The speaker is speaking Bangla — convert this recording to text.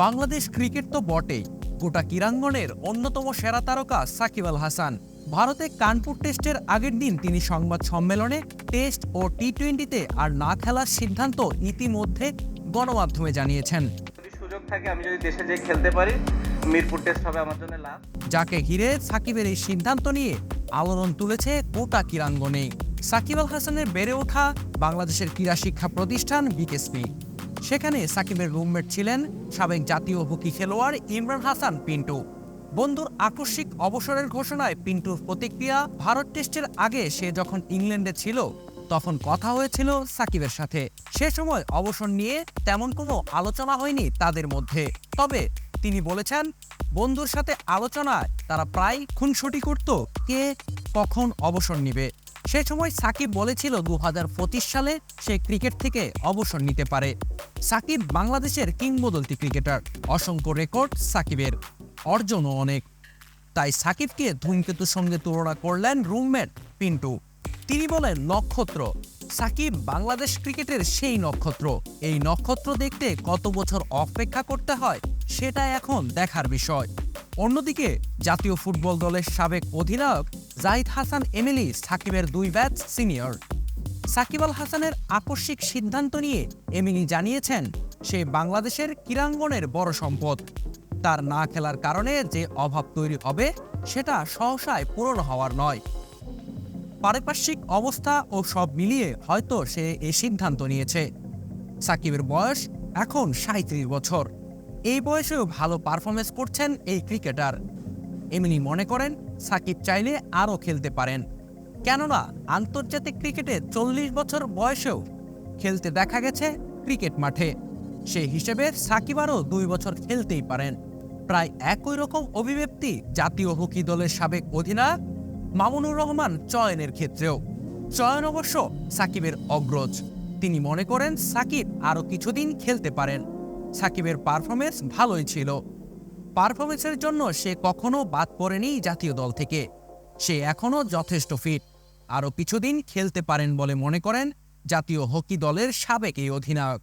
বাংলাদেশ ক্রিকেট তো বটেই, গোটা ক্রীড়াঙ্গনের অন্যতম সেরা তারকা সাকিব আল হাসান। ভারতে কানপুর টেস্টের আগের দিন তিনি সংবাদ সম্মেলনে টেস্ট ও টি-20-তে আর না খেলার সিদ্ধান্ত ইতিমধ্যে গণমাধ্যমে জানিয়েছেন। যদি সুযোগ থাকে, আমি যদি দেশে যেয়ে খেলতে পারি, মিরপুর টেস্ট হবে আমার জন্য লাভ। যাকে ঘিরে সাকিবের এই সিদ্ধান্ত নিয়ে আলোড়ন তুলেছে গোটা ক্রীড়াঙ্গনে। সাকিব আল হাসানের বেড়ে ওঠা বাংলাদেশের ক্রীড়া শিক্ষা প্রতিষ্ঠান বিকেএসপি। সেখানে সাকিবের রুমমেট ছিলেন সাবেক জাতীয় হকি খেলোয়াড় ইমরান হাসান পিন্টু। বন্ধুর আকস্মিক অবসরের ঘোষণায় পিন্টুর প্রতিক্রিয়া, ভারত টেস্টের আগে সে যখন ইংল্যান্ডে ছিল তখন কথা হয়েছিল সাকিবের সাথে। সে সময় অবসর নিয়ে তেমন কোনো আলোচনা হয়নি তাদের মধ্যে। তবে তিনি বলেছেন, বন্ধুর সাথে আলোচনায় তারা প্রায় খুনসুটি করত কে কখন অবসর নিবে। সে সময় সাকিব বলেছিল 2025 সালে সে ক্রিকেট থেকে অবসর নিতে পারে। সাকিব বাংলাদেশের কিংবদন্তি ক্রিকেটার, অসংখ্য রেকর্ড সাকিবের, অর্জনও অনেক। তাই সাকিবকে ধূমকেতুর সঙ্গে তুলনা করলেন রুমমেট পিন্টু। তিনি বলেন, নক্ষত্র সাকিব বাংলাদেশ ক্রিকেটের সেই নক্ষত্র। এই নক্ষত্র দেখতে কত বছর অপেক্ষা করতে হয় সেটা এখন দেখার বিষয়। অন্যদিকে জাতীয় ফুটবল দলের সাবেক অধিনায়ক জাহিদ হাসান এমিলি সাকিবের 2 ব্যাচ সিনিয়র। সাকিব আল হাসানের আকস্মিক সিদ্ধান্ত নিয়ে এমিলি জানিয়েছেন, সে বাংলাদেশের ক্রীড়াঙ্গনের বড় সম্পদ। তার না খেলার কারণে যে অভাব তৈরি হবে সেটা সহসায় পূরণ হওয়ার নয়। পারিপার্শ্বিক অবস্থা ও সব মিলিয়ে হয়তো সে এই সিদ্ধান্ত নিয়েছে। সাকিবের বয়স এখন 37 বছর। এই বয়সেও ভালো পারফরমেন্স করছেন এই ক্রিকেটার। এমনি মনে করেন সাকিব চাইলে আরও খেলতে পারেন, কেননা আন্তর্জাতিক ক্রিকেটে 40 বছর বয়সেও খেলতে দেখা গেছে ক্রিকেট মাঠে। সেই হিসেবে সাকিব আরও 2 বছর খেলতেই পারেন। প্রায় একই রকম অভিব্যক্তি জাতীয় হকি দলের সাবেক অধিনায়ক মামুনুর রহমান চয়নের ক্ষেত্রেও। চয়ন অবশ্য সাকিবের অগ্রজ। তিনি মনে করেন সাকিব আরও কিছুদিন খেলতে পারেন। সাকিবের পারফরমেন্স ভালোই ছিল। পারফরমেন্সের জন্য সে কখনো বাদ পড়েনি জাতীয় দল থেকে। সে এখনও যথেষ্ট ফিট, আরও কিছুদিন খেলতে পারেন বলে মনে করেন জাতীয় হকি দলের সাবেক এই অধিনায়ক।